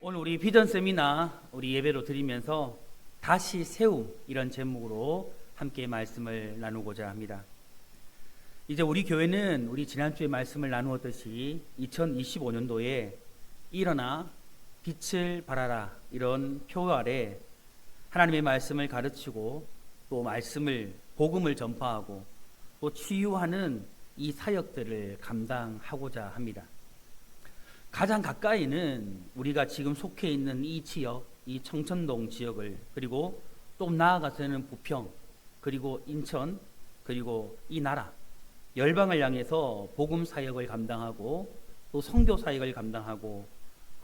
오늘 우리 비전 세미나 우리 예배로 드리면서 다시 세움 이런 제목으로 함께 말씀을 나누고자 합니다. 이제 우리 교회는 우리 지난주에 말씀을 나누었듯이 2025년도에 일어나 빛을 발하라 이런 표 아래 하나님의 말씀을 가르치고 또 말씀을 복음을 전파하고 또 치유하는 이 사역들을 감당하고자 합니다. 가장 가까이는 우리가 지금 속해 있는 이 지역, 이 청천동 지역을, 그리고 또 나아가서는 부평, 그리고 인천, 그리고 이 나라 열방을 향해서 복음 사역을 감당하고 또 선교 사역을 감당하고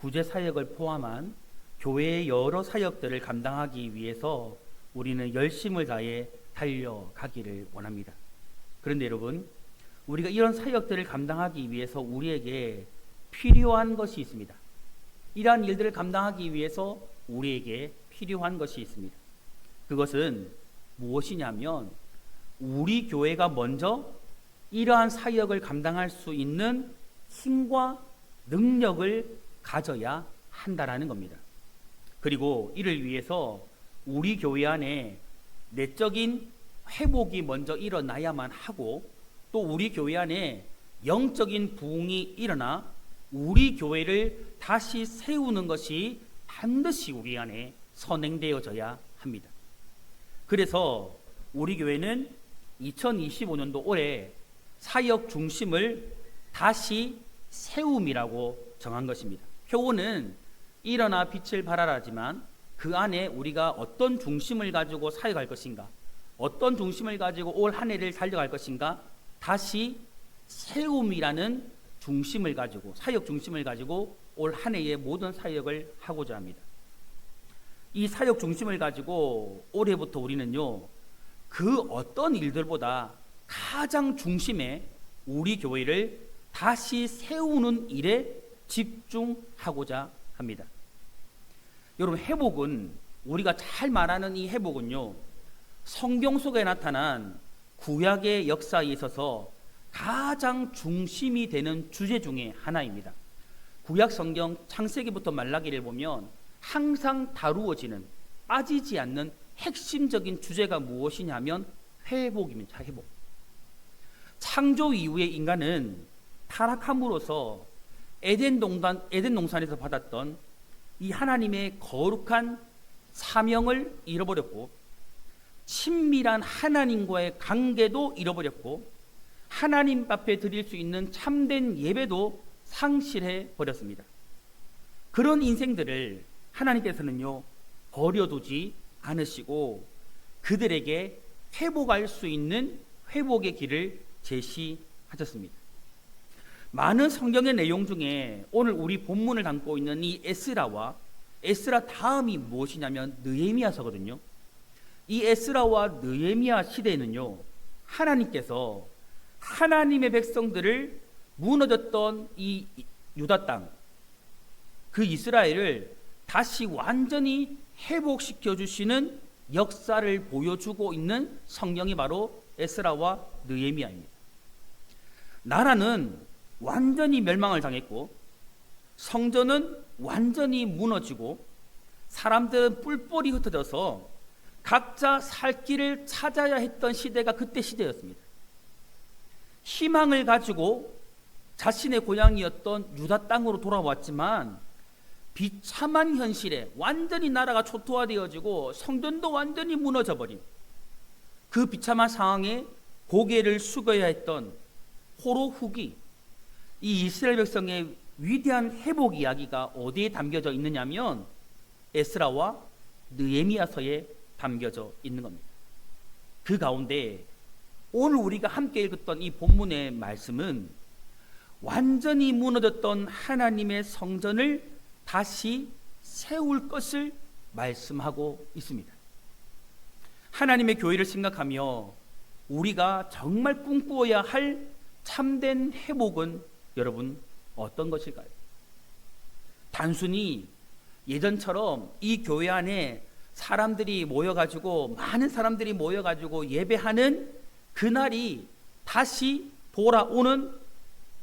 구제 사역을 포함한 교회의 여러 사역들을 감당하기 위해서 우리는 열심을 다해 달려가기를 원합니다. 그런데 여러분, 우리가 이런 사역들을 감당하기 위해서 우리에게 필요한 것이 있습니다. 이러한 일들을 감당하기 위해서 우리에게 필요한 것이 있습니다. 그것은 무엇이냐면 우리 교회가 먼저 이러한 사역을 감당할 수 있는 힘과 능력을 가져야 한다라는 겁니다. 그리고 이를 위해서 우리 교회 안에 내적인 회복이 먼저 일어나야만 하고 또 우리 교회 안에 영적인 부흥이 일어나 우리 교회를 다시 세우는 것이 반드시 우리 안에 선행되어져야 합니다. 그래서 우리 교회는 2025년도 올해 사역 중심을 다시 세움이라고 정한 것입니다. 표어는 일어나 빛을 발하라지만 그 안에 우리가 어떤 중심을 가지고 사역할 것인가, 어떤 중심을 가지고 올 한 해를 달려갈 것인가, 다시 세움이라는 중심을 가지고, 사역 중심을 가지고 올 한 해의 모든 사역을 하고자 합니다. 이 사역 중심을 가지고 올해부터 우리는요, 그 어떤 일들보다 가장 중심에 우리 교회를 다시 세우는 일에 집중하고자 합니다. 여러분, 회복은, 우리가 잘 말하는 이 회복은요, 성경 속에 나타난 구약의 역사에 있어서 가장 중심이 되는 주제 중에 하나입니다. 구약 성경 창세기부터 말라기를 보면 항상 다루어지는, 빠지지 않는 핵심적인 주제가 무엇이냐면 회복입니다. 회복. 창조 이후에 인간은 타락함으로써 에덴 동산에서 받았던 이 하나님의 거룩한 사명을 잃어버렸고, 친밀한 하나님과의 관계도 잃어버렸고, 하나님 앞에 드릴 수 있는 참된 예배도 상실해 버렸습니다. 그런 인생들을 하나님께서는요, 버려두지 않으시고 그들에게 회복할 수 있는 회복의 길을 제시하셨습니다. 많은 성경의 내용 중에 오늘 우리 본문을 담고 있는 이 에스라 다음이 무엇이냐면 느헤미야서거든요. 이 에스라와 느헤미야 시대에는요, 하나님께서 하나님의 백성들을 무너졌던 이 유다 땅, 그 이스라엘을 다시 완전히 회복시켜 주시는 역사를 보여주고 있는 성경이 바로 에스라와 느헤미야입니다. 나라는 완전히 멸망을 당했고, 성전은 완전히 무너지고, 사람들은 뿔뿔이 흩어져서 각자 살 길을 찾아야 했던 시대가 그때 시대였습니다. 희망을 가지고 자신의 고향이었던 유다 땅으로 돌아왔지만 비참한 현실에 완전히 나라가 초토화되어지고 성전도 완전히 무너져버린 그 비참한 상황에 고개를 숙여야 했던 포로 후기, 이 이스라엘 백성의 위대한 회복 이야기가 어디에 담겨져 있느냐면 에스라와 느헤미야서에 담겨져 있는 겁니다. 그 가운데 오늘 우리가 함께 읽었던 이 본문의 말씀은 완전히 무너졌던 하나님의 성전을 다시 세울 것을 말씀하고 있습니다. 하나님의 교회를 생각하며 우리가 정말 꿈꾸어야 할 참된 회복은 여러분 어떤 것일까요? 단순히 예전처럼 이 교회 안에 사람들이 모여가지고, 많은 사람들이 모여가지고 예배하는 그날이 다시 돌아오는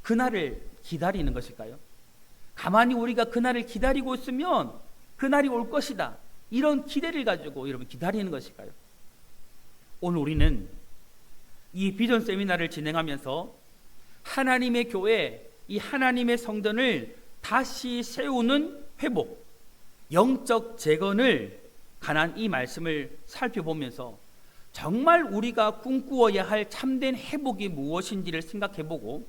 그날을 기다리는 것일까요? 가만히 우리가 그날을 기다리고 있으면 그날이 올 것이다. 이런 기대를 가지고 여러분 기다리는 것일까요? 오늘 우리는 이 비전 세미나를 진행하면서 하나님의 교회, 이 하나님의 성전을 다시 세우는 회복, 영적 재건을 관한 이 말씀을 살펴보면서 정말 우리가 꿈꾸어야 할 참된 회복이 무엇인지를 생각해보고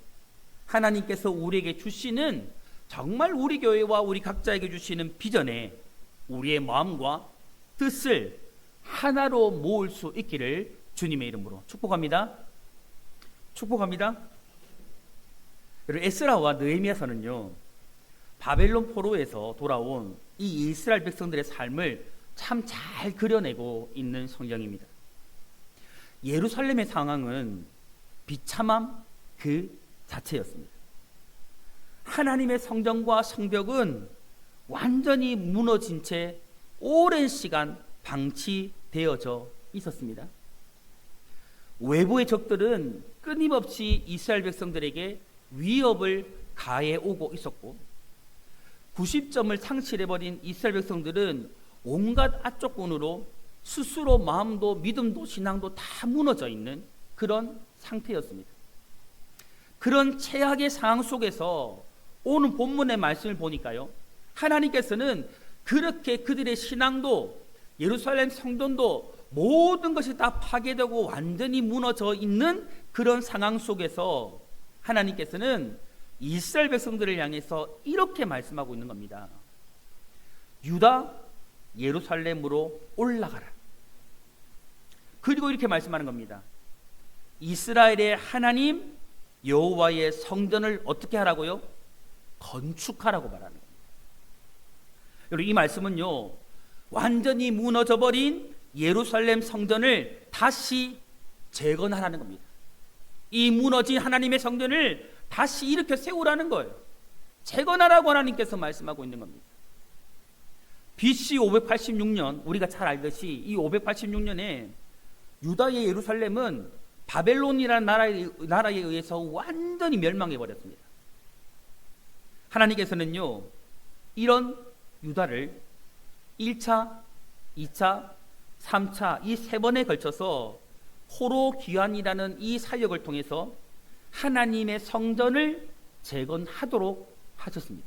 하나님께서 우리에게 주시는 정말 우리 교회와 우리 각자에게 주시는 비전에 우리의 마음과 뜻을 하나로 모을 수 있기를 주님의 이름으로 축복합니다. 축복합니다. 여러분, 에스라와 느헤미야서는요, 바벨론 포로에서 돌아온 이 이스라엘 백성들의 삶을 참 잘 그려내고 있는 성경입니다. 예루살렘의 상황은 비참함 그 자체였습니다. 하나님의 성전과 성벽은 완전히 무너진 채 오랜 시간 방치되어져 있었습니다. 외부의 적들은 끊임없이 이스라엘 백성들에게 위협을 가해 오고 있었고 90점을 상실해버린 이스라엘 백성들은 온갖 악조건으로 스스로 마음도 믿음도 신앙도 다 무너져 있는 그런 상태였습니다. 그런 최악의 상황 속에서 오늘 본문의 말씀을 보니까요, 하나님께서는 그렇게 그들의 신앙도 예루살렘 성전도 모든 것이 다 파괴되고 완전히 무너져 있는 그런 상황 속에서 하나님께서는 이스라엘 백성들을 향해서 이렇게 말씀하고 있는 겁니다. 유다 예루살렘으로 올라가라. 그리고 이렇게 말씀하는 겁니다. 이스라엘의 하나님 여호와의 성전을 어떻게 하라고요? 건축하라고 말하는 겁니다. 여러분, 이 말씀은요, 완전히 무너져버린 예루살렘 성전을 다시 재건하라는 겁니다. 이 무너진 하나님의 성전을 다시 일으켜 세우라는 거예요. 재건하라고 하나님께서 말씀하고 있는 겁니다. BC 586년, 우리가 잘 알듯이 이 586년에 유다의 예루살렘은 바벨론이라는 나라에 의해서 완전히 멸망해 버렸습니다. 하나님께서는요, 이런 유다를 1차, 2차, 3차 이 세 번에 걸쳐서 포로 귀환이라는 이 사역을 통해서 하나님의 성전을 재건하도록 하셨습니다.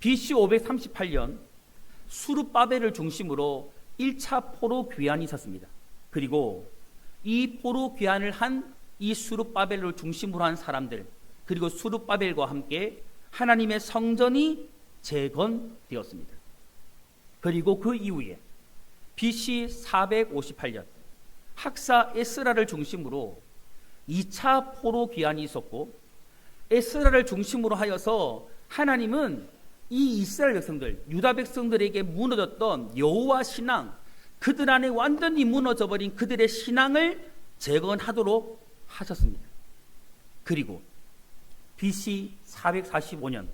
BC 538년 수르바벨을 중심으로 1차 포로 귀환이 있었습니다. 그리고 이 포로 귀환을 한 이 수르바벨을 중심으로 한 사람들, 그리고 수르바벨과 함께 하나님의 성전이 재건되었습니다. 그리고 그 이후에 BC 458년 학사 에스라를 중심으로 2차 포로 귀환이 있었고, 에스라를 중심으로 하여서 하나님은 이 이스라엘 백성들, 유다 백성들에게 무너졌던 여호와 신앙, 그들 안에 완전히 무너져버린 그들의 신앙을 재건하도록 하셨습니다. 그리고 BC 445년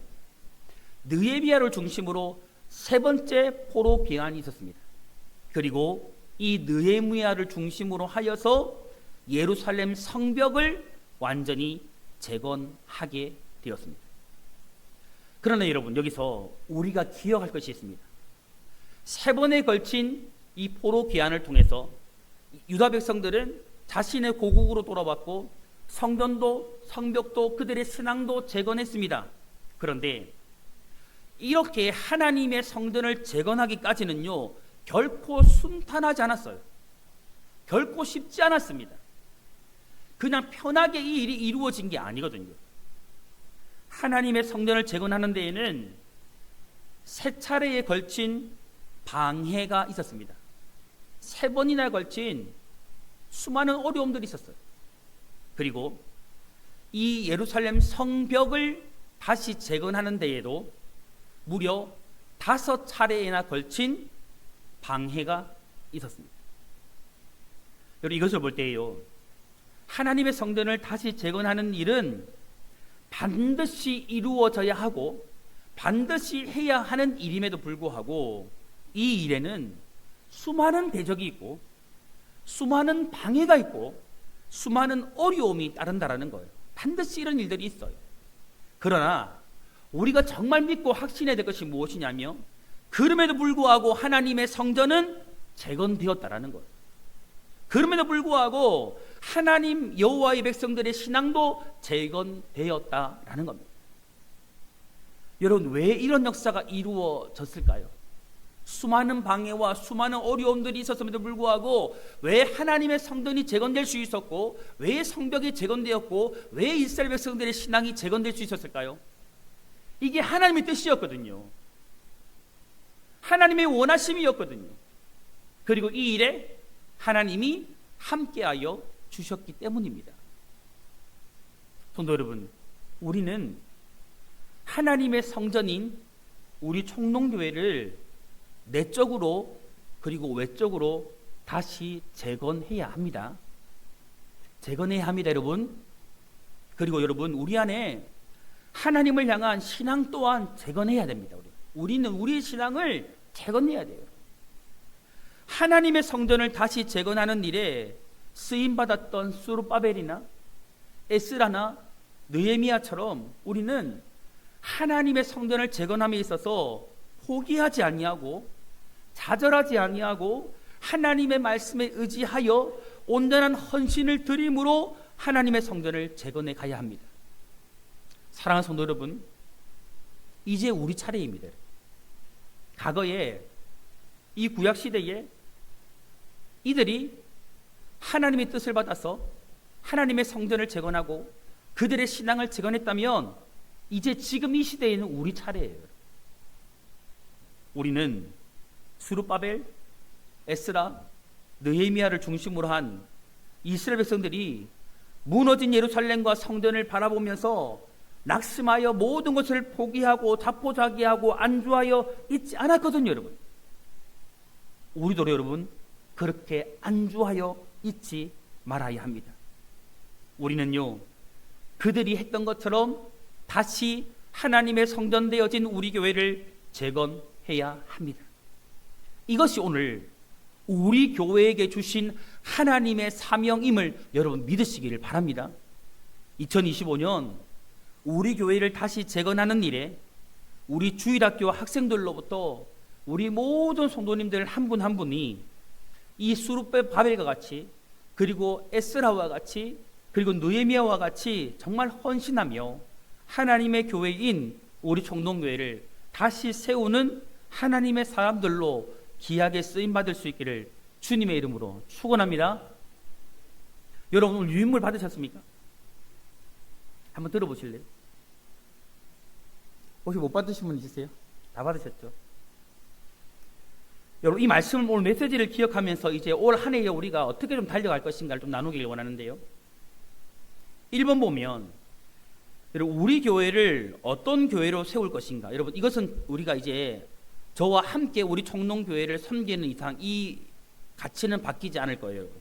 느헤미야를 중심으로 세 번째 포로 귀환이 있었습니다. 그리고 이 느헤미야를 중심으로 하여서 예루살렘 성벽을 완전히 재건하게 되었습니다. 그러나 여러분, 여기서 우리가 기억할 것이 있습니다. 세 번에 걸친 이 포로 귀환을 통해서 유다 백성들은 자신의 고국으로 돌아왔고 성전도 성벽도 그들의 신앙도 재건했습니다. 그런데 이렇게 하나님의 성전을 재건하기까지는요, 결코 순탄하지 않았어요. 결코 쉽지 않았습니다. 그냥 편하게 이 일이 이루어진 게 아니거든요. 하나님의 성전을 재건하는 데에는 세 차례에 걸친 방해가 있었습니다. 세 번이나 걸친 수많은 어려움들이 있었어요. 그리고 이 예루살렘 성벽을 다시 재건하는 데에도 무려 5차례에나 걸친 방해가 있었습니다. 여러분, 이것을 볼 때요, 하나님의 성전을 다시 재건하는 일은 반드시 이루어져야 하고 반드시 해야 하는 일임에도 불구하고 이 일에는 수많은 대적이 있고 수많은 방해가 있고 수많은 어려움이 따른다라는 거예요. 반드시 이런 일들이 있어요. 그러나 우리가 정말 믿고 확신해야 될 것이 무엇이냐며, 그럼에도 불구하고 하나님의 성전은 재건되었다라는 거예요. 그럼에도 불구하고 하나님 여호와의 백성들의 신앙도 재건되었다라는 겁니다. 여러분, 왜 이런 역사가 이루어졌을까요? 수많은 방해와 수많은 어려움들이 있었음에도 불구하고 왜 하나님의 성전이 재건될 수 있었고, 왜 성벽이 재건되었고, 왜 이스라엘 백성들의 신앙이 재건될 수 있었을까요? 이게 하나님의 뜻이었거든요. 하나님의 원하심이었거든요. 그리고 이 일에 하나님이 함께하여 주셨기 때문입니다. 성도 여러분, 우리는 하나님의 성전인 우리 총농교회를 내적으로 그리고 외적으로 다시 재건해야 합니다. 재건해야 합니다, 여러분. 그리고 여러분, 우리 안에 하나님을 향한 신앙 또한 재건해야 됩니다. 우리는 우리의 신앙을 재건해야 돼요. 하나님의 성전을 다시 재건하는 일에 쓰임받았던 스룹바벨이나 에스라나 느헤미야처럼 우리는 하나님의 성전을 재건함에 있어서 포기하지 아니하고 좌절하지 아니하고 하나님의 말씀에 의지하여 온전한 헌신을 드림으로 하나님의 성전을 재건해 가야 합니다. 사랑하는 성도 여러분, 이제 우리 차례입니다. 과거에 이 구약 시대에 이들이 하나님의 뜻을 받아서 하나님의 성전을 재건하고 그들의 신앙을 재건했다면 이제 지금 이 시대에는 우리 차례예요. 우리는 스룹바벨, 에스라, 느헤미야를 중심으로 한 이스라엘 백성들이 무너진 예루살렘과 성전을 바라보면서 낙심하여 모든 것을 포기하고 자포자기하고 안주하여 있지 않았거든요, 여러분. 우리도 여러분 그렇게 안주하여 있지 말아야 합니다. 우리는요, 그들이 했던 것처럼 다시 하나님의 성전되어진 우리 교회를 재건해야 합니다. 이것이 오늘 우리 교회에게 주신 하나님의 사명임을 여러분 믿으시기를 바랍니다. 2025년 우리 교회를 다시 재건하는 일에 우리 주일학교 학생들로부터 우리 모든 성도님들 한 분 한 분이 이 스룹바벨과 같이, 그리고 에스라와 같이, 그리고 느헤미야와 같이 정말 헌신하며 하나님의 교회인 우리 총동교회를 다시 세우는 하나님의 사람들로 귀하게 쓰임받을 수 있기를 주님의 이름으로 축원합니다. 여러분, 오늘 유인물 받으셨습니까? 한번 들어보실래요? 혹시 못 받으신 분 있으세요? 다 받으셨죠? 여러분, 이 말씀을, 오늘 메시지를 기억하면서 이제 올 한 해에 우리가 어떻게 좀 달려갈 것인가를 좀 나누기를 원하는데요. 1번 보면, 여러분, 우리 교회를 어떤 교회로 세울 것인가. 여러분, 이것은 우리가 이제 저와 함께 우리 총농교회를 섬기는 이상 이 가치는 바뀌지 않을 거예요. 여러분.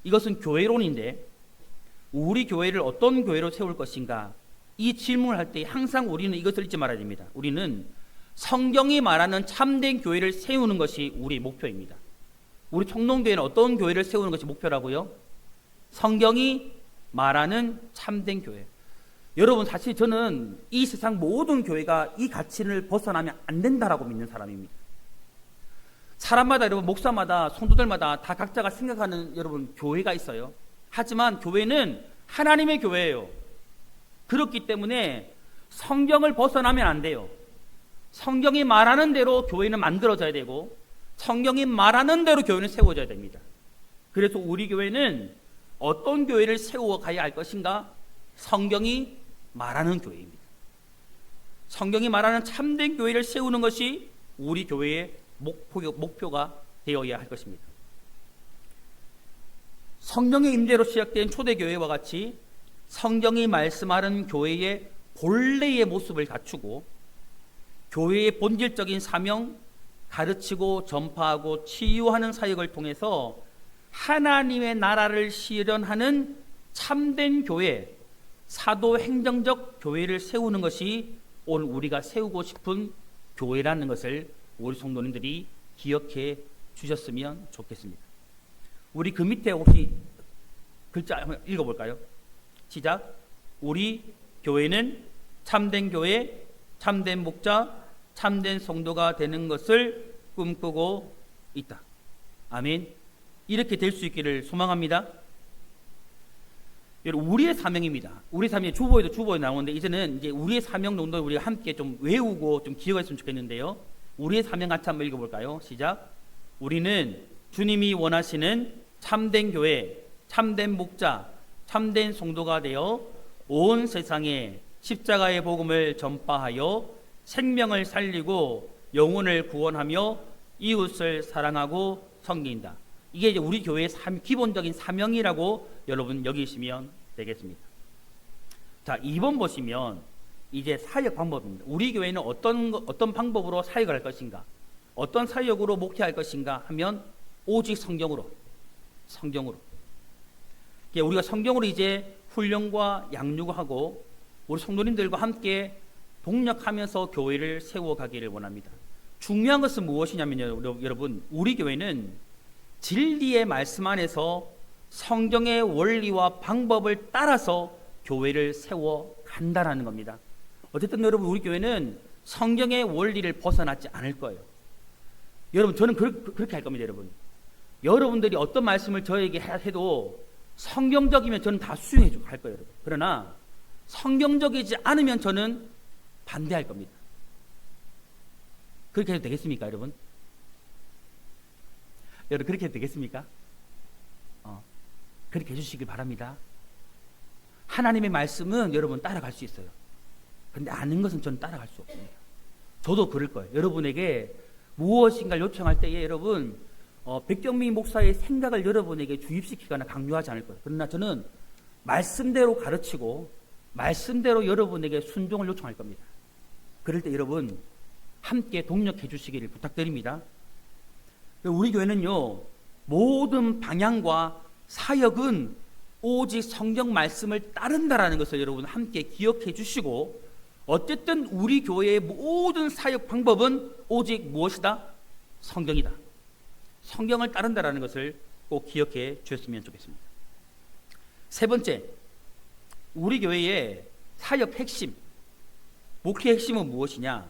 이것은 교회론인데, 우리 교회를 어떤 교회로 세울 것인가, 이 질문을 할 때 항상 우리는 이것을 잊지 말아야 됩니다. 우리는 성경이 말하는 참된 교회를 세우는 것이 우리의 목표입니다. 우리 총농교회는 어떤 교회를 세우는 것이 목표라고요? 성경이 말하는 참된 교회. 여러분, 사실 저는 이 세상 모든 교회가 이 가치를 벗어나면 안 된다라고 믿는 사람입니다. 사람마다, 여러분, 목사마다, 성도들마다 다 각자가 생각하는 여러분 교회가 있어요. 하지만 교회는 하나님의 교회예요. 그렇기 때문에 성경을 벗어나면 안 돼요. 성경이 말하는 대로 교회는 만들어져야 되고 성경이 말하는 대로 교회는 세워져야 됩니다. 그래서 우리 교회는 어떤 교회를 세워가야 할 것인가? 성경이 말하는 교회입니다. 성경이 말하는 참된 교회를 세우는 것이 우리 교회의 목표가 되어야 할 것입니다. 성령의 임재로 시작된 초대교회와 같이 성경이 말씀하는 교회의 본래의 모습을 갖추고 교회의 본질적인 사명, 가르치고 전파하고 치유하는 사역을 통해서 하나님의 나라를 실현하는 참된 교회, 사도행정적 교회를 세우는 것이 오늘 우리가 세우고 싶은 교회라는 것을 우리 성도님들이 기억해 주셨으면 좋겠습니다. 우리 그 밑에 혹시 글자 한번 읽어볼까요? 시작. 우리 교회는 참된 교회, 참된 목자, 참된 성도가 되는 것을 꿈꾸고 있다. 아멘. 이렇게 될 수 있기를 소망합니다. 여러분, 우리의 사명입니다. 우리 사명이 주보에 나오는데 이제는 이제 우리의 사명 정도 우리가 함께 좀 외우고 좀 기억했으면 좋겠는데요. 우리의 사명 같이 한번 읽어볼까요? 시작. 우리는 주님이 원하시는 참된 교회, 참된 목자, 참된 성도가 되어 온 세상에 십자가의 복음을 전파하여 생명을 살리고 영혼을 구원하며 이웃을 사랑하고 섬긴다. 이게 이제 우리 교회의 기본적인 사명이라고 여러분 여기시면 되겠습니다. 자, 2번 보시면 이제 사역 방법입니다. 우리 교회는 어떤 방법으로 사역을 할 것인가, 어떤 사역으로 목회할 것인가 하면 오직 성경으로. 우리가 성경으로 이제 훈련과 양육하고 우리 성도님들과 함께 동력하면서 교회를 세워가기를 원합니다. 중요한 것은 무엇이냐면요, 여러분, 우리 교회는 진리의 말씀 안에서 성경의 원리와 방법을 따라서 교회를 세워간다라는 겁니다. 어쨌든 여러분, 우리 교회는 성경의 원리를 벗어나지 않을 거예요. 여러분, 저는 그렇게 할 겁니다. 여러분들이 어떤 말씀을 저에게 해도 성경적이면 저는 다 수용해 주고 할 거예요. 여러분. 그러나 성경적이지 않으면 저는 반대할 겁니다. 그렇게 해도 되겠습니까, 여러분? 여러분, 그렇게 해도 되겠습니까? 그렇게 해주시길 바랍니다. 하나님의 말씀은 여러분 따라갈 수 있어요. 그런데 아는 것은 저는 따라갈 수 없습니다. 저도 그럴 거예요. 여러분에게 무엇인가를 요청할 때에 여러분 백경민 목사의 생각을 여러분에게 주입시키거나 강요하지 않을 거예요. 그러나 저는 말씀대로 가르치고 말씀대로 여러분에게 순종을 요청할 겁니다. 그럴 때 여러분 함께 동력해 주시기를 부탁드립니다. 우리 교회는요, 모든 방향과 사역은 오직 성경 말씀을 따른다라는 것을 여러분 함께 기억해 주시고, 어쨌든 우리 교회의 모든 사역 방법은 오직 무엇이다? 성경이다. 성경을 따른다라는 것을 꼭 기억해 주셨으면 좋겠습니다. 세 번째, 우리 교회의 사역 핵심, 목회 핵심은 무엇이냐?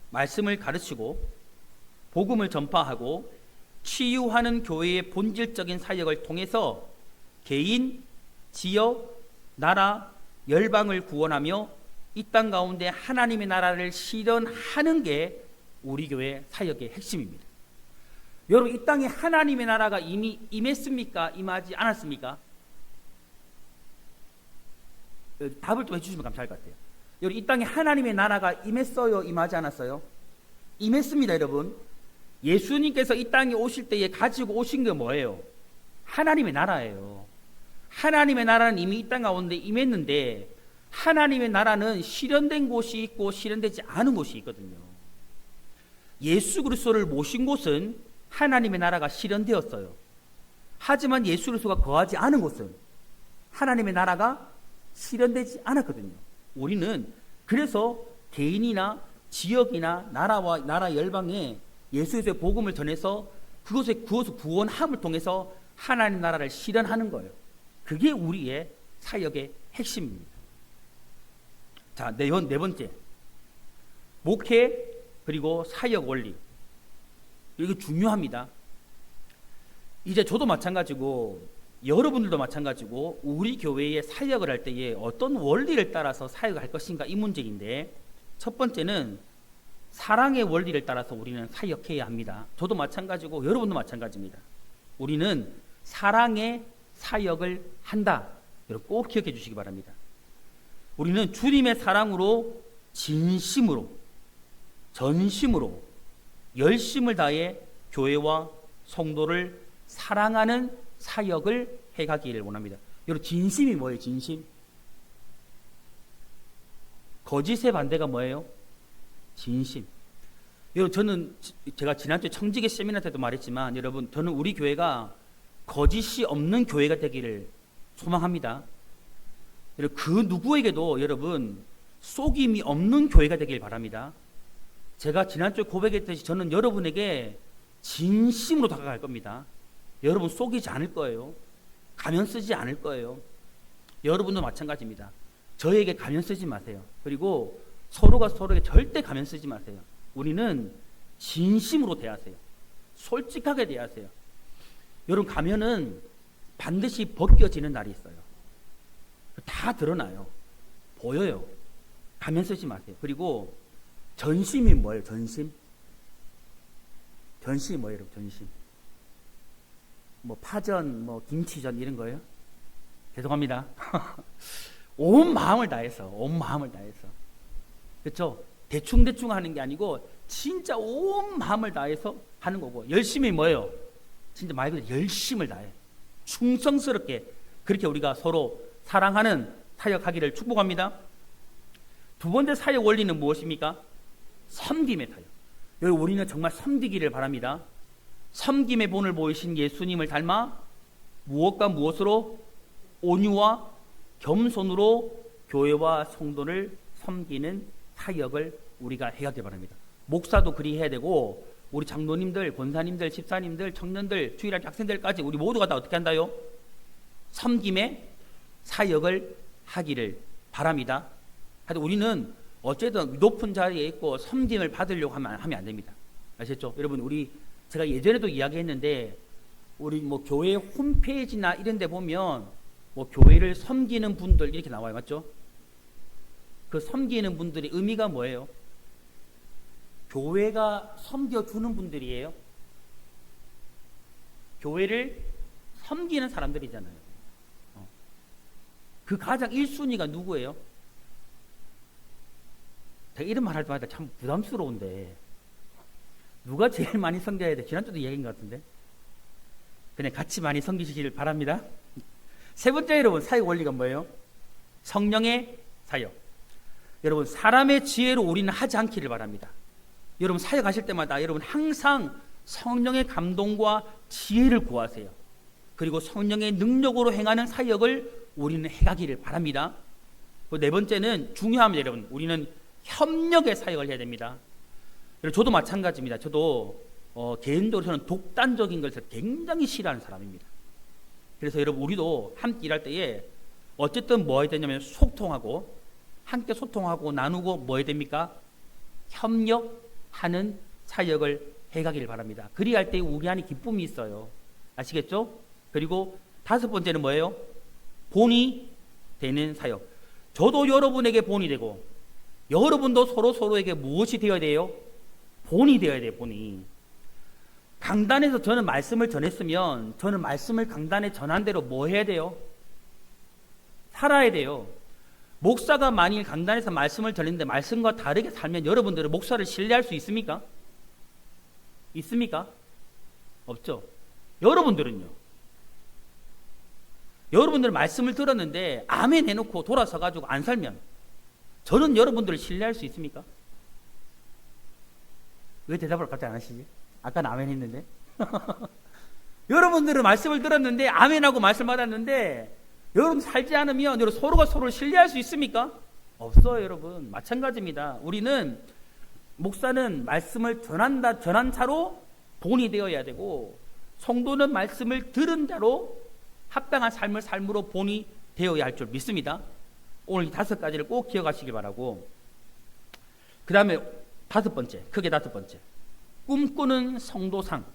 말씀을 가르치고 복음을 전파하고 치유하는 교회의 본질적인 사역을 통해서 개인, 지역, 나라, 열방을 구원하며 이 땅 가운데 하나님의 나라를 실현하는 게 우리 교회 사역의 핵심입니다. 여러분, 이 땅에 하나님의 나라가 이미 임했습니까? 임하지 않았습니까? 답을 좀 해주시면 감사할 것 같아요. 여러분, 이 땅에 하나님의 나라가 임했어요? 임하지 않았어요? 임했습니다, 여러분. 예수님께서 이 땅에 오실 때에 가지고 오신 게 뭐예요? 하나님의 나라예요. 하나님의 나라는 이미 이 땅 가운데 임했는데, 하나님의 나라는 실현된 곳이 있고 실현되지 않은 곳이 있거든요. 예수 그리스도를 모신 곳은 하나님의 나라가 실현되었어요. 하지만 예수 그리스도가 거하지 않은 곳은 하나님의 나라가 실현되지 않았거든요. 우리는 그래서 개인이나 지역이나 나라 열방에 예수 그리스도의 복음을 전해서 그것을 구원함을 통해서 하나님 나라를 실현하는 거예요. 그게 우리의 사역의 핵심입니다. 자, 네 번째, 목회 그리고 사역 원리. 이거 중요합니다. 이제 저도 마찬가지고 여러분들도 마찬가지고 우리 교회의 사역을 할 때에 어떤 원리를 따라서 사역을 할 것인가, 이 문제인데, 첫 번째는 사랑의 원리를 따라서 우리는 사역해야 합니다. 저도 마찬가지고 여러분도 마찬가지입니다. 우리는 사랑의 사역을 한다. 여러분 꼭 기억해 주시기 바랍니다. 우리는 주님의 사랑으로 진심으로, 전심으로, 열심을 다해 교회와 성도를 사랑하는 사역을 해가기를 원합니다. 여러분, 진심이 뭐예요? 진심. 거짓의 반대가 뭐예요? 진심. 여러분, 제가 지난주에 청지기 세미나 때도 말했지만, 여러분, 저는 우리 교회가 거짓이 없는 교회가 되기를 소망합니다. 여러분, 그 누구에게도 여러분 속임이 없는 교회가 되길 바랍니다. 제가 지난주에 고백했듯이 저는 여러분에게 진심으로 다가갈 겁니다. 여러분 속이지 않을 거예요. 가면 쓰지 않을 거예요. 여러분도 마찬가지입니다. 저에게 가면 쓰지 마세요. 그리고 서로가 서로에게 절대 가면 쓰지 마세요. 우리는 진심으로 대하세요. 솔직하게 대하세요. 여러분, 가면은 반드시 벗겨지는 날이 있어요. 다 드러나요. 보여요. 가면 쓰지 마세요. 그리고 전심이 뭐예요? 전심? 전심이 뭐예요? 여러분, 전심. 뭐 파전, 뭐 김치전 이런 거예요? 죄송합니다. 온 마음을 다해서, 온 마음을 다해서. 그렇죠? 대충대충 하는 게 아니고 진짜 온 마음을 다해서 하는 거고, 열심히 뭐예요? 진짜 말 그대로 열심을 다해. 충성스럽게 그렇게 우리가 서로 사랑하는 사역하기를 축복합니다. 두 번째 사역 원리는 무엇입니까? 섬김의 사역. 여러분, 우리는 정말 섬기기를 바랍니다. 섬김의 본을 보이신 예수님을 닮아 무엇과 무엇으로? 온유와 겸손으로 교회와 성도를 섬기는 사역을 우리가 해야 되기 바랍니다. 목사도 그리 해야 되고, 우리 장로님들, 권사님들, 집사님들, 청년들, 주일학 학생들까지 우리 모두가 다 어떻게 한다요? 섬김의 사역을 하기를 바랍니다. 하여튼 우리는 어쨌든 높은 자리에 있고 섬김을 받으려고 하면 안 됩니다. 아셨죠? 여러분, 제가 예전에도 이야기했는데, 우리 뭐 교회 홈페이지나 이런 데 보면 뭐 교회를 섬기는 분들 이렇게 나와요. 맞죠? 그 섬기는 분들의 의미가 뭐예요? 교회가 섬겨주는 분들이에요. 교회를 섬기는 사람들이잖아요. 그 가장 1순위가 누구예요? 제가 이런 말 할 때마다 참 부담스러운데, 누가 제일 많이 섬겨야 돼? 지난주도 이야기인 것 같은데. 그냥 같이 많이 섬기시길 바랍니다. 세 번째, 여러분, 사역 원리가 뭐예요? 성령의 사역. 여러분, 사람의 지혜로 우리는 하지 않기를 바랍니다. 여러분, 사역하실 때마다 여러분 항상 성령의 감동과 지혜를 구하세요. 그리고 성령의 능력으로 행하는 사역을 우리는 해가기를 바랍니다. 네 번째는 중요합니다. 여러분, 우리는 협력의 사역을 해야 됩니다. 저도 마찬가지입니다. 저도 개인적으로 저는 독단적인 것을 굉장히 싫어하는 사람입니다. 그래서 여러분, 우리도 함께 일할 때에 어쨌든 뭐 해야 되냐면 소통하고, 함께 소통하고 나누고 뭐 해야 됩니까? 협력하는 사역을 해가기를 바랍니다. 그리할 때 우리 안에 기쁨이 있어요. 아시겠죠? 그리고 다섯 번째는 뭐예요? 본이 되는 사역. 저도 여러분에게 본이 되고, 여러분도 서로에게 무엇이 되어야 돼요? 본이 되어야 돼요. 본이. 강단에서 저는 말씀을 전했으면 저는 말씀을 강단에 전한 대로 뭐 해야 돼요? 살아야 돼요. 목사가 만일 강단에서 말씀을 전했는데 말씀과 다르게 살면 여러분들은 목사를 신뢰할 수 있습니까? 있습니까? 없죠. 여러분들은요. 여러분들은 말씀을 들었는데 아멘 해놓고 돌아서 가지고 안 살면 저는 여러분들을 신뢰할 수 있습니까? 왜 대답을 갑자기 안 하시지? 아까는 아멘 했는데. 여러분들은 말씀을 들었는데 아멘하고 말씀 받았는데 여러분 살지 않으면 여러분 서로가 서로를 신뢰할 수 있습니까? 없어요. 여러분 마찬가지입니다. 우리는 목사는 말씀을 전한 자로 본이 되어야 되고, 성도는 말씀을 들은 자로 합당한 삶을 삶으로 본이 되어야 할 줄 믿습니다. 오늘 이 다섯 가지를 꼭 기억하시길 바라고, 그 다음에 크게 다섯 번째, 꿈꾸는 성도상.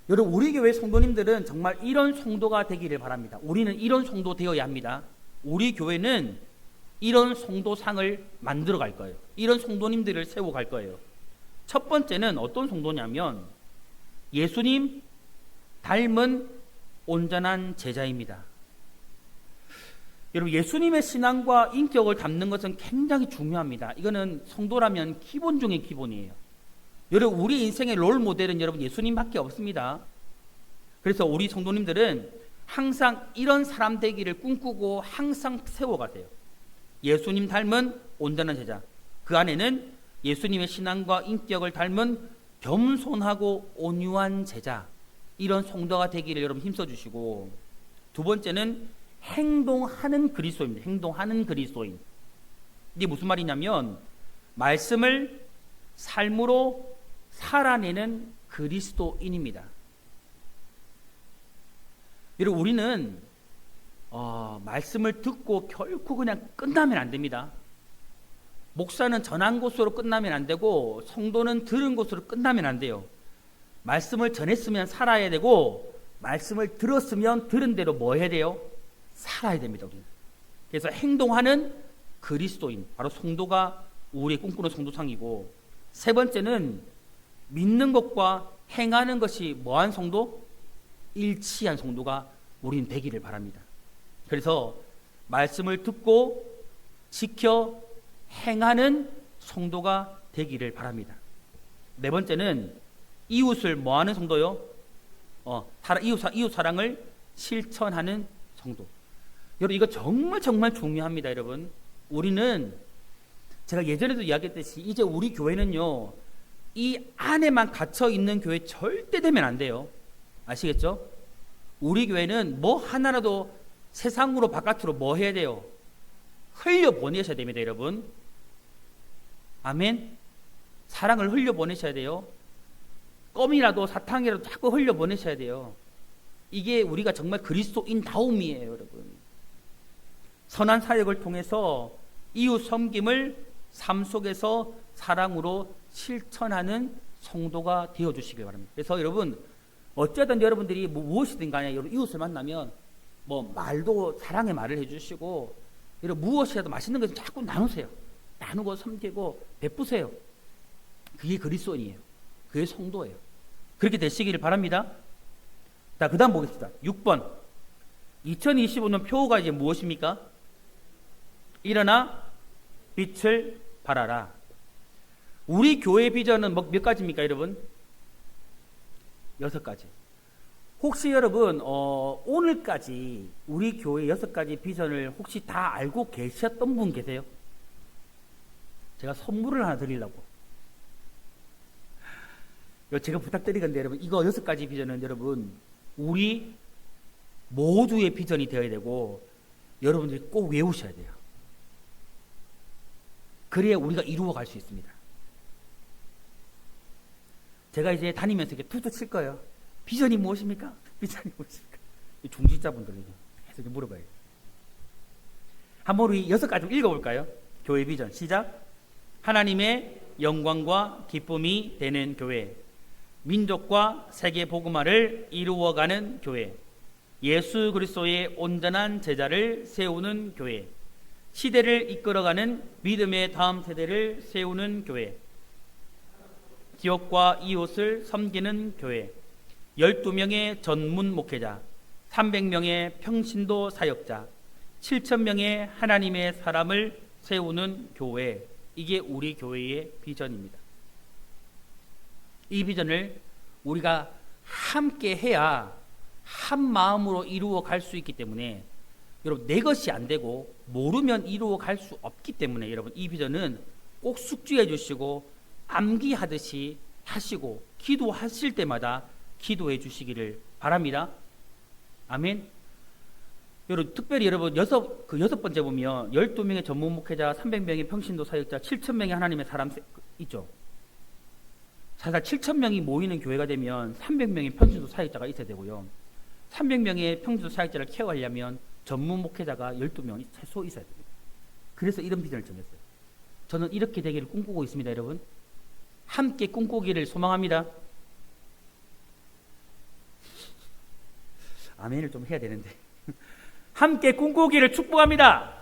여러분, 우리 교회 성도님들은 정말 이런 성도가 되기를 바랍니다. 우리는 이런 성도 되어야 합니다. 우리 교회는 이런 성도상을 만들어 갈 거예요. 이런 성도님들을 세워 갈 거예요. 첫 번째는 어떤 성도냐면 예수님 닮은 온전한 제자입니다. 여러분, 예수님의 신앙과 인격을 담는 것은 굉장히 중요합니다. 이거는 성도라면 기본 중의 기본이에요. 여러분, 우리 인생의 롤 모델은 여러분 예수님밖에 없습니다. 그래서 우리 성도님들은 항상 이런 사람 되기를 꿈꾸고 항상 세워가세요. 예수님 닮은 온전한 제자. 그 안에는 예수님의 신앙과 인격을 닮은 겸손하고 온유한 제자, 이런 성도가 되기를 여러분 힘써주시고, 두 번째는 행동하는 그리스도입니다. 행동하는 그리스도인. 이게 무슨 말이냐면 말씀을 삶으로 살아내는 그리스도인입니다. 여러분, 우리는 말씀을 듣고 결코 그냥 끝나면 안 됩니다. 목사는 전한 것으로 끝나면 안 되고 성도는 들은 것으로 끝나면 안 돼요. 말씀을 전했으면 살아야 되고 말씀을 들었으면 들은 대로 뭐 해야 돼요? 살아야 됩니다. 우리는. 그래서 행동하는 그리스도인, 바로 성도가 우리의 꿈꾸는 성도상이고, 세 번째는 믿는 것과 행하는 것이 뭐한 성도? 일치한 성도가 우리는 되기를 바랍니다. 그래서 말씀을 듣고 지켜 행하는 성도가 되기를 바랍니다. 네 번째는 이웃을 뭐하는 성도요? 이웃 사랑을 실천하는 성도. 여러분, 이거 정말 중요합니다. 여러분, 우리는 제가 예전에도 이야기했듯이 이제 우리 교회는요, 이 안에만 갇혀 있는 교회 절대 되면 안 돼요. 아시겠죠? 우리 교회는 뭐 하나라도 세상으로 바깥으로 뭐 해야 돼요? 흘려보내셔야 됩니다. 여러분, 아멘. 사랑을 흘려보내셔야 돼요. 껌이라도 사탕이라도 자꾸 흘려보내셔야 돼요. 이게 우리가 정말 그리스도인다움이에요. 여러분, 선한 사역을 통해서 이웃 섬김을 삶 속에서 사랑으로 실천하는 성도가 되어주시길 바랍니다. 그래서 여러분, 어쩌든 여러분들이 무엇이든 간에 여러분 이웃을 만나면 뭐 말도 사랑의 말을 해주시고, 여러분 무엇이라도 맛있는 것을 자꾸 나누세요. 나누고 섬기고 베푸세요. 그게 그리스도인이에요. 그게 성도예요. 그렇게 되시기를 바랍니다. 자, 그 다음 보겠습니다. 6번 2025년 표어가 이제 무엇입니까? 일어나 빛을 발하라. 우리 교회 비전은 몇 가지입니까, 여러분? 6가지. 혹시 여러분 오늘까지 우리 교회 6가지 비전을 혹시 다 알고 계셨던 분 계세요? 제가 선물을 하나 드리려고. 제가 부탁드리건데 여러분, 이거 6가지 비전은 여러분 우리 모두의 비전이 되어야 되고 여러분들이 꼭 외우셔야 돼요. 그래야 우리가 이루어 갈 수 있습니다. 제가 이제 다니면서 이렇게 툭툭 칠 거예요. 비전이 무엇입니까? 비전이 무엇입니까? 중직자분들에게 계속 물어봐요. 한번 우리 6가지 읽어볼까요? 교회 비전 시작. 하나님의 영광과 기쁨이 되는 교회, 민족과 세계 복음화를 이루어가는 교회, 예수 그리스도의 온전한 제자를 세우는 교회, 시대를 이끌어가는 믿음의 다음 세대를 세우는 교회, 지역과 이웃을 섬기는 교회, 12명의 전문 목회자, 300명의 평신도 사역자, 7,000명의 하나님의 사람을 세우는 교회, 이게 우리 교회의 비전입니다. 이 비전을 우리가 함께 해야 한 마음으로 이루어 갈 수 있기 때문에, 여러분 내 것이 안 되고 모르면 이루어 갈 수 없기 때문에 여러분 이 비전은 꼭 숙지해 주시고 암기하듯이 하시고 기도하실 때마다 기도해 주시기를 바랍니다. 아멘. 여러분 특별히 여러분 6번째 보면 12명의 전문 목회자, 300명의 평신도 사역자, 7,000명의 하나님의 사람 있죠. 사실 7,000명이 모이는 교회가 되면 300명의 평신도 사역자가 있어야 되고요. 300명의 평신도 사역자를 케어하려면 전문 목회자가 12명이 최소 있어야 됩니다. 그래서 이런 비전을 정했어요. 저는 이렇게 되기를 꿈꾸고 있습니다. 여러분 함께 꿈꾸기를 소망합니다. 아멘을 좀 해야 되는데 함께 꿈꾸기를 축복합니다.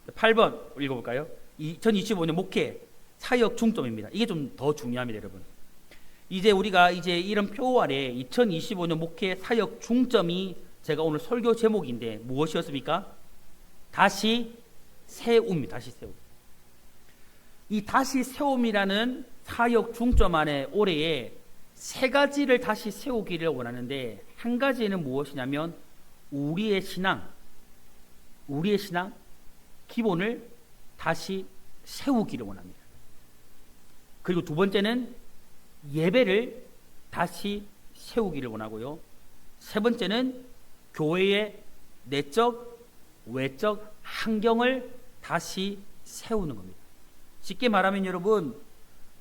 8번 읽어볼까요? 2025년 목회 사역 중점입니다. 이게 좀 더 중요합니다. 여러분 이제 우리가 이런 표 아래 2025년 목회 사역 중점이 제가 오늘 설교 제목인데 무엇이었습니까? 다시 세움입니다. 다시 세움. 이 다시 세움이라는 사역 중점 안에 올해에 3가지를 다시 세우기를 원하는데, 한 가지는 무엇이냐면 우리의 신앙 기본을 다시 세우기를 원합니다. 그리고 2번째는 예배를 다시 세우기를 원하고요. 3번째는 교회의 내적 외적 환경을 다시 세우는 겁니다. 쉽게 말하면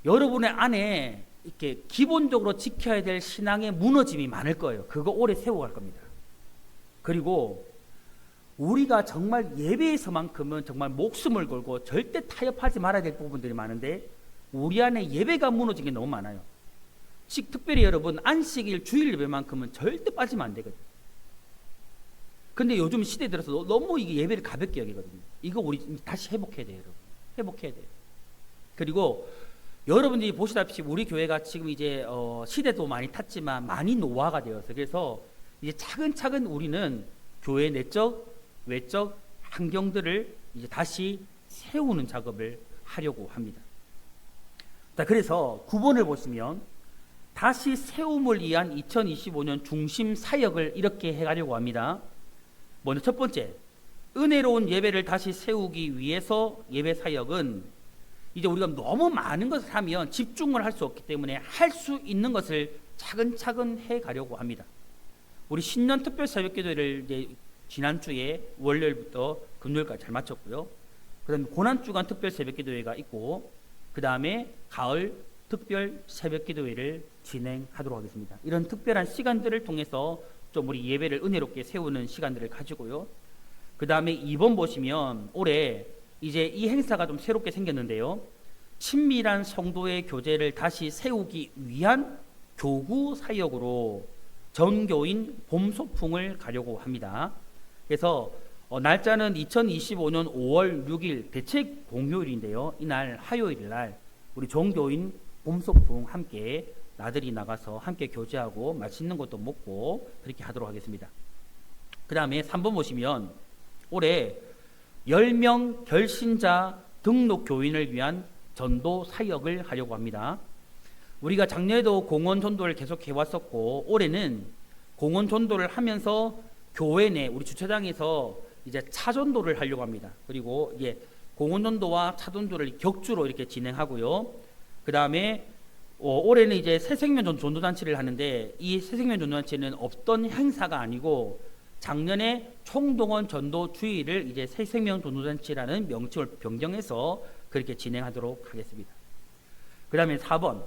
여러분의 안에 이렇게 기본적으로 지켜야 될 신앙의 무너짐이 많을 거예요. 그거 오래 세워갈 겁니다. 그리고 우리가 정말 예배에서만큼은 정말 목숨을 걸고 절대 타협하지 말아야 될 부분들이 많은데 우리 안에 예배가 무너진 게 너무 많아요. 특별히 여러분 안식일 주일 예배만큼은 절대 빠지면 안 되거든요. 근데 요즘 시대 들어서 너무 이게 예배를 가볍게 여기거든요. 이거 우리 다시 회복해야 돼요, 여러분. 회복해야 돼요. 그리고 여러분들이 보시다시피 우리 교회가 지금 이제 시대도 많이 탔지만 많이 노화가 되어서 그래서 이제 차근차근 우리는 교회 내적, 외적 환경들을 이제 다시 세우는 작업을 하려고 합니다. 자, 그래서 9번을 보시면 다시 세움을 위한 2025년 중심 사역을 이렇게 해가려고 합니다. 먼저 첫 번째, 은혜로운 예배를 다시 세우기 위해서 예배 사역은 이제 우리가 너무 많은 것을 하면 집중을 할 수 없기 때문에 할 수 있는 것을 차근차근 해가려고 합니다. 우리 신년 특별 새벽 기도회를 이제 지난주에 월요일부터 금요일까지 잘 마쳤고요. 그 다음에 고난주간 특별 새벽 기도회가 있고 그 다음에 가을 특별 새벽 기도회를 진행하도록 하겠습니다. 이런 특별한 시간들을 통해서 좀 우리 예배를 은혜롭게 세우는 시간들을 가지고요. 그 다음에 2번 보시면 올해 이제 이 행사가 좀 새롭게 생겼는데요. 친밀한 성도의 교제를 다시 세우기 위한 교구 사역으로 전교인 봄 소풍을 가려고 합니다. 그래서 날짜는 2025년 5월 6일 대책 공휴일인데요. 이날 화요일 날 우리 전교인 봄 소풍 함께 나들이 나가서 함께 교제하고 맛있는 것도 먹고 그렇게 하도록 하겠습니다. 그 다음에 3번 보시면 올해 10명 결신자 등록 교인을 위한 전도 사역을 하려고 합니다. 우리가 작년에도 공원 전도를 계속 해왔었고 올해는 공원 전도를 하면서 교회 내 우리 주차장에서 이제 차 전도를 하려고 합니다. 그리고 이제 공원 전도와 차 전도를 격주로 이렇게 진행하고요. 그 다음에 올해는 이제 새생명 전도잔치를 하는데 이 새생명 전도잔치는 없던 행사가 아니고 작년에 총동원 전도 주일을 이제 새생명 전도잔치라는 명칭을 변경해서 그렇게 진행하도록 하겠습니다. 그 다음에 4번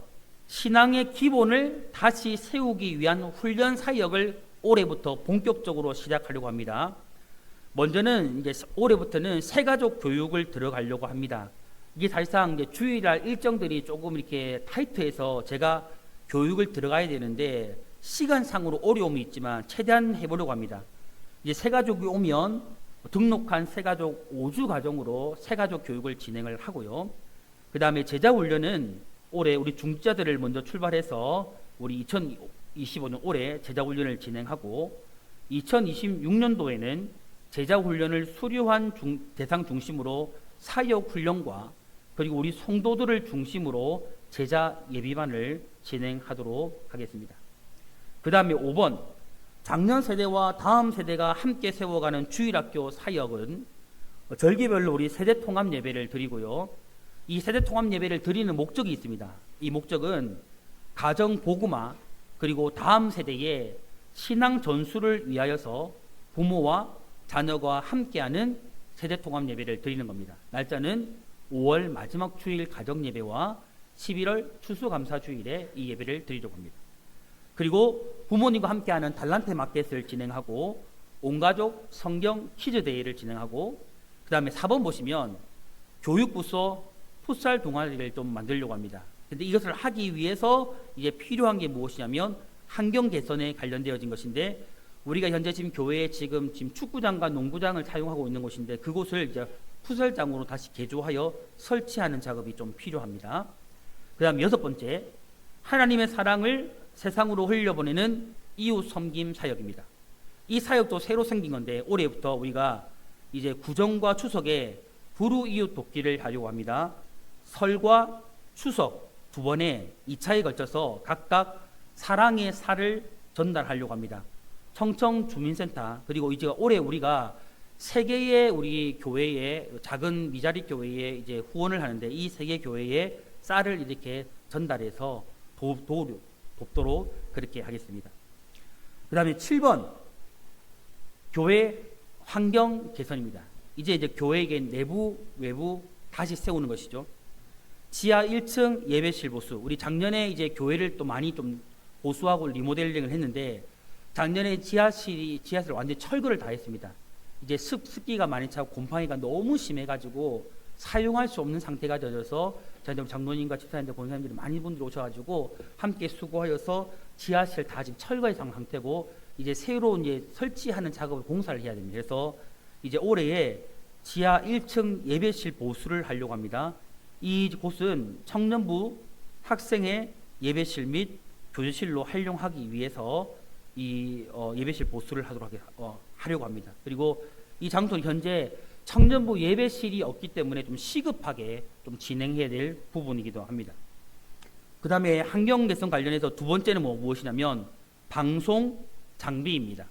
신앙의 기본을 다시 세우기 위한 훈련 사역을 올해부터 본격적으로 시작하려고 합니다. 먼저는 이제 올해부터는 새가족 교육을 들어가려고 합니다. 이게 사실상 이제 주일날 일정들이 조금 이렇게 타이트해서 제가 교육을 들어가야 되는데 시간상으로 어려움이 있지만 최대한 해보려고 합니다. 이제 새가족이 오면 등록한 새가족 5주 과정으로 새가족 교육을 진행을 하고요. 그 다음에 제자훈련은 올해 우리 중지자들을 먼저 출발해서 우리 2025년 올해 제자훈련을 진행하고 2026년도에는 제자훈련을 수료한 대상 중심으로 사역훈련과 그리고 우리 성도들을 중심으로 제자 예비반을 진행하도록 하겠습니다. 그 다음에 5번 작년 세대와 다음 세대가 함께 세워가는 주일학교 사역은 절기별로 우리 세대 통합 예배를 드리고요. 이 세대 통합 예배를 드리는 목적이 있습니다. 이 목적은 가정 복음화 그리고 다음 세대의 신앙 전수를 위하여서 부모와 자녀가 함께하는 세대 통합 예배를 드리는 겁니다. 날짜는 5월 마지막 주일 가정 예배와 11월 추수감사 주일에 이 예배를 드리려고 합니다. 그리고 부모님과 함께하는 달란트 마켓을 진행하고 온가족 성경 퀴즈 대회를 진행하고 그 다음에 4번 보시면 교육부서 풋살 동아리를 좀 만들려고 합니다. 근데 이것을 하기 위해서 이제 필요한 게 무엇이냐면 환경 개선에 관련되어진 것인데 우리가 현재 지금 교회에 지금 축구장과 농구장을 사용하고 있는 곳인데 그곳을 이제 풋살장으로 다시 개조하여 설치하는 작업이 좀 필요합니다. 그 다음 6번째 하나님의 사랑을 세상으로 흘려보내는 이웃 섬김 사역입니다. 이 사역도 새로 생긴 건데 올해부터 우리가 이제 구정과 추석에 불우이웃 돕기를 하려고 합니다. 설과 추석 두 번의 2차에 걸쳐서 각각 사랑의 살을 전달하려고 합니다. 청청 주민센터 그리고 이제 올해 우리가 3개의 우리 교회에 작은 미자리 교회에 이제 후원을 하는데 이 3개 교회에 쌀을 이렇게 전달해서 돕도록 그렇게 하겠습니다. 그 다음에 7번 교회 환경 개선입니다. 이제 교회에게 내부 외부 다시 세우는 것이죠. 지하 1층 예배실 보수. 우리 작년에 이제 교회를 또 많이 좀 보수하고 리모델링을 했는데 작년에 지하실 완전히 철거를 다 했습니다. 이제 습기가 많이 차고 곰팡이가 너무 심해가지고 사용할 수 없는 상태가 되어서 저희 장로님과 집사님들 권사님들이 많이 분들이 오셔가지고 함께 수고하여서 지하실 다 지금 철거해 상태고 이제 새로 이제 설치하는 작업을 공사를 해야 됩니다. 그래서 이제 올해에 지하 1층 예배실 보수를 하려고 합니다. 이 곳은 청년부 학생의 예배실 및 교제실로 활용하기 위해서 이 예배실 보수를 하려고 합니다. 그리고 이 장소는 현재 청년부 예배실이 없기 때문에 좀 시급하게 좀 진행해야 될 부분이기도 합니다. 그 다음에 환경 개선 관련해서 두 번째는 무엇이냐면 방송 장비입니다.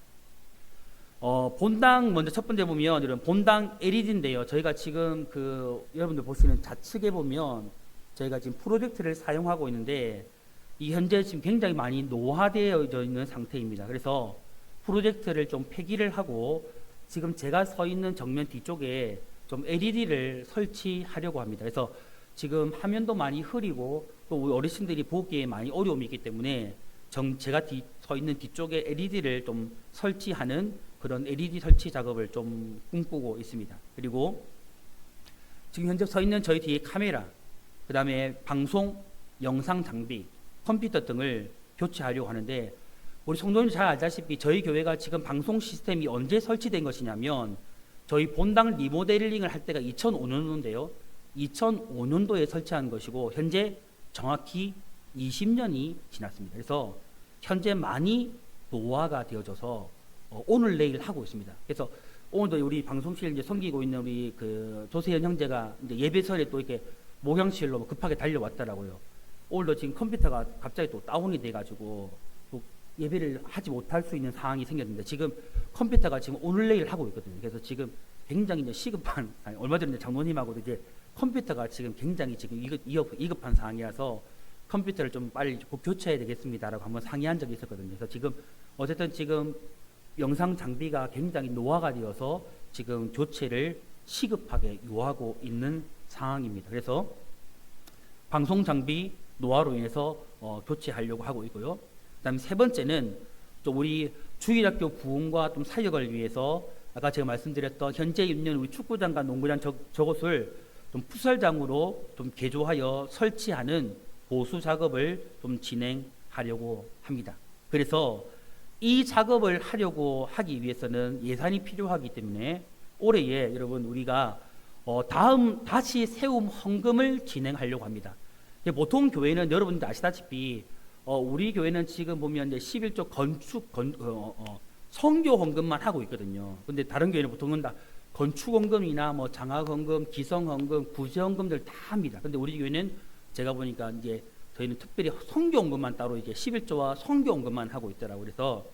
본당 먼저 첫 번째 보면 이런 본당 LED인데요. 저희가 지금 여러분들 보시는 좌측에 보면 저희가 지금 프로젝트를 사용하고 있는데 이 현재 지금 굉장히 많이 노화되어 있는 상태입니다. 그래서 프로젝트를 좀 폐기를 하고 지금 제가 서 있는 정면 뒤쪽에 좀 LED를 설치하려고 합니다. 그래서 지금 화면도 많이 흐리고 또 우리 어르신들이 보기에 많이 어려움이 있기 때문에 제가 서 있는 뒤쪽에 LED를 좀 설치하는 그런 LED 설치 작업을 좀 꿈꾸고 있습니다. 그리고 지금 현재 서 있는 저희 뒤에 카메라, 그 다음에 방송, 영상 장비, 컴퓨터 등을 교체하려고 하는데 우리 성도님들 잘 알다시피 저희 교회가 지금 방송 시스템이 언제 설치된 것이냐면 저희 본당 리모델링을 할 때가 2005년도인데요. 2005년도에 설치한 것이고 현재 정확히 20년이 지났습니다. 그래서 현재 많이 노화가 되어져서 오늘 내일 하고 있습니다. 그래서 오늘도 우리 방송실 이제 섬기고 있는 우리 조세현 형제가 이제 예배설에 또 이렇게 목양실로 급하게 달려왔더라고요. 오늘도 지금 컴퓨터가 갑자기 또 다운이 돼가지고 또 예배를 하지 못할 수 있는 상황이 생겼는데 지금 컴퓨터가 지금 오늘 내일 하고 있거든요. 그래서 지금 굉장히 이제 시급한 얼마 전에 장로님하고도 이제 컴퓨터가 지금 굉장히 지금 위급한 상황이라서 컴퓨터를 좀 빨리 교체해야 되겠습니다라고 한번 상의한 적이 있었거든요. 그래서 지금 어쨌든 지금 영상 장비가 굉장히 노화가 되어서 지금 교체를 시급하게 요하고 있는 상황입니다. 그래서 방송 장비 노화로 인해서 교체하려고 하고 있고요. 그다음에 세 번째는 또 우리 주일학교 부흥과 좀 사역을 위해서 아까 제가 말씀드렸던 현재 있는 우리 축구장과 농구장 저곳을 좀 풋살장으로 좀 개조하여 설치하는 보수 작업을 좀 진행하려고 합니다. 그래서 이 작업을 하려고 하기 위해서는 예산이 필요하기 때문에 올해에 여러분 우리가 다시 세움 헌금을 진행하려고 합니다. 보통 교회는 여러분들 아시다시피 우리 교회는 지금 보면 이제 11조 선교 헌금만 하고 있거든요. 근데 다른 교회는 보통은 다 건축 헌금이나 뭐 장학 헌금, 기성 헌금, 구제 헌금들 다 합니다. 근데 우리 교회는 제가 보니까 이제 저희는 특별히 선교 헌금만 따로 이제 11조와 선교 헌금만 하고 있더라고요. 그래서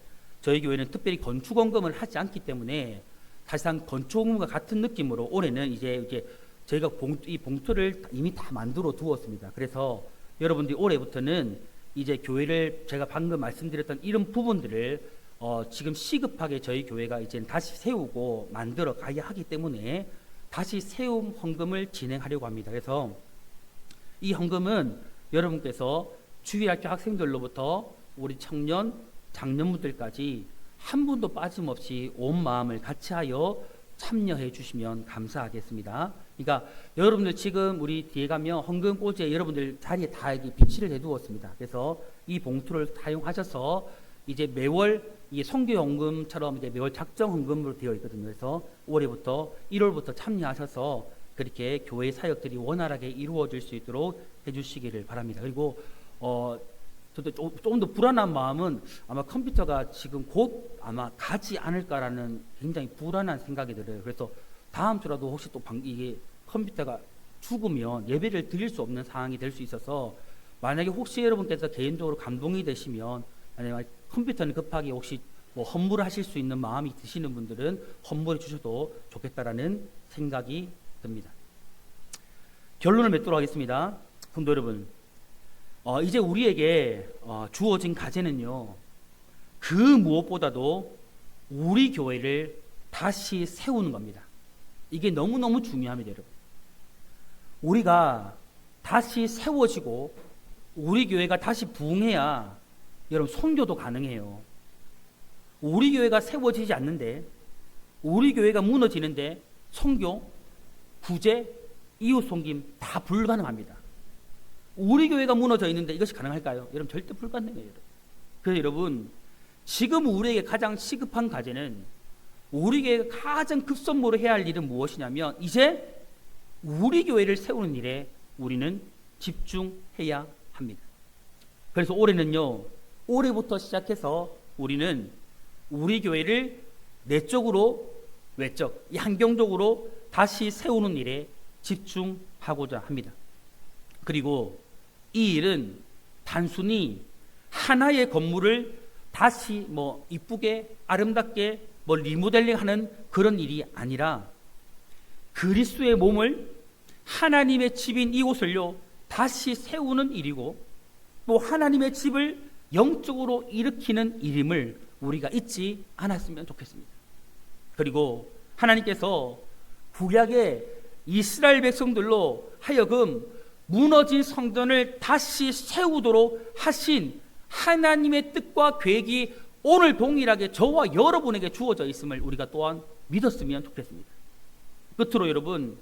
저희 교회는 특별히 건축 헌금을 하지 않기 때문에 사실상 건축 헌금과 같은 느낌으로 올해는 이제 저희가 이 봉투를 이미 다 만들어 두었습니다. 그래서 여러분들이 올해부터는 이제 교회를 제가 방금 말씀드렸던 이런 부분들을 지금 시급하게 저희 교회가 이제 다시 세우고 만들어 가야 하기 때문에 다시 세움 헌금을 진행하려고 합니다. 그래서 이 헌금은 여러분께서 주일학교 학생들로부터 우리 청년, 장년분들까지 한 분도 빠짐없이 온 마음을 같이하여 참여해 주시면 감사하겠습니다. 그러니까 여러분들 지금 우리 뒤에 가면 헌금 꽂이에 여러분들 자리에 다 비치를 해두었습니다. 그래서 이 봉투를 사용하셔서 이제 매월 이 선교헌금처럼 이제 매월 작정 헌금으로 되어 있거든요. 그래서 올해부터 1월부터 참여하셔서 그렇게 교회 사역들이 원활하게 이루어질 수 있도록 해주시기를 바랍니다. 그리고 저도 조금 더 불안한 마음은 아마 컴퓨터가 지금 곧 아마 가지 않을까라는 굉장히 불안한 생각이 들어요. 그래서 다음 주라도 혹시 또 이게 컴퓨터가 죽으면 예배를 드릴 수 없는 상황이 될 수 있어서 만약에 혹시 여러분께서 개인적으로 감동이 되시면 아니면 컴퓨터는 급하게 혹시 뭐 헌물하실 수 있는 마음이 드시는 분들은 헌물해 주셔도 좋겠다라는 생각이 듭니다. 결론을 맺도록 하겠습니다. 성도 여러분, 이제 우리에게 주어진 과제는요, 그 무엇보다도 우리 교회를 다시 세우는 겁니다. 이게 너무너무 중요합니다, 여러분. 우리가 다시 세워지고 우리 교회가 다시 부흥해야 여러분 선교도 가능해요. 우리 교회가 세워지지 않는데 우리 교회가 무너지는데 선교, 구제, 이웃 섬김 다 불가능합니다. 우리 교회가 무너져 있는데 이것이 가능할까요? 여러분 절대 불가능해요. 여러분. 그래서 여러분 지금 우리에게 가장 시급한 과제는 우리 교회가 가장 급선무로 해야 할 일은 무엇이냐면 이제 우리 교회를 세우는 일에 우리는 집중해야 합니다. 그래서 올해는요, 올해부터 시작해서 우리는 우리 교회를 내적으로 외적, 이 환경적으로 다시 세우는 일에 집중하고자 합니다. 그리고 이 일은 단순히 하나의 건물을 다시 이쁘게 아름답게 리모델링하는 그런 일이 아니라 그리스도의 몸을 하나님의 집인 이곳을요 다시 세우는 일이고 또 하나님의 집을 영적으로 일으키는 일임을 우리가 잊지 않았으면 좋겠습니다. 그리고 하나님께서 구약의 이스라엘 백성들로 하여금 무너진 성전을 다시 세우도록 하신 하나님의 뜻과 계획이 오늘 동일하게 저와 여러분에게 주어져 있음을 우리가 또한 믿었으면 좋겠습니다. 끝으로 여러분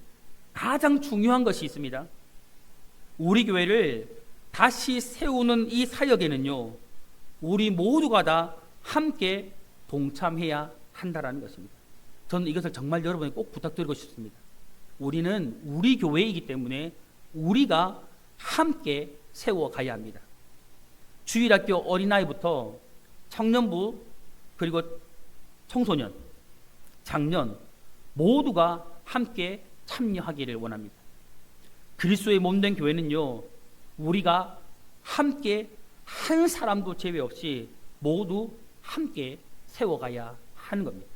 가장 중요한 것이 있습니다. 우리 교회를 다시 세우는 이 사역에는요 우리 모두가 다 함께 동참해야 한다라는 것입니다. 저는 이것을 정말 여러분에게 꼭 부탁드리고 싶습니다. 우리는 우리 교회이기 때문에 우리가 함께 세워가야 합니다. 주일학교 어린아이부터 청년부 그리고 청소년, 장년 모두가 함께 참여하기를 원합니다. 그리스도의 몸된 교회는요 우리가 함께 한 사람도 제외 없이 모두 함께 세워가야 하는 겁니다.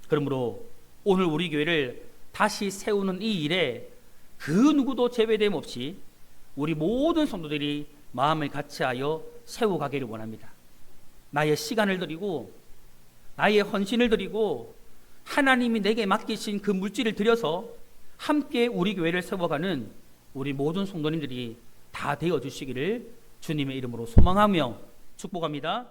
그러므로 오늘 우리 교회를 다시 세우는 이 일에 그 누구도 제외됨 없이 우리 모든 성도들이 마음을 같이하여 세워가기를 원합니다. 나의 시간을 드리고 나의 헌신을 드리고 하나님이 내게 맡기신 그 물질을 들여서 함께 우리 교회를 세워가는 우리 모든 성도님들이 다 되어주시기를 주님의 이름으로 소망하며 축복합니다.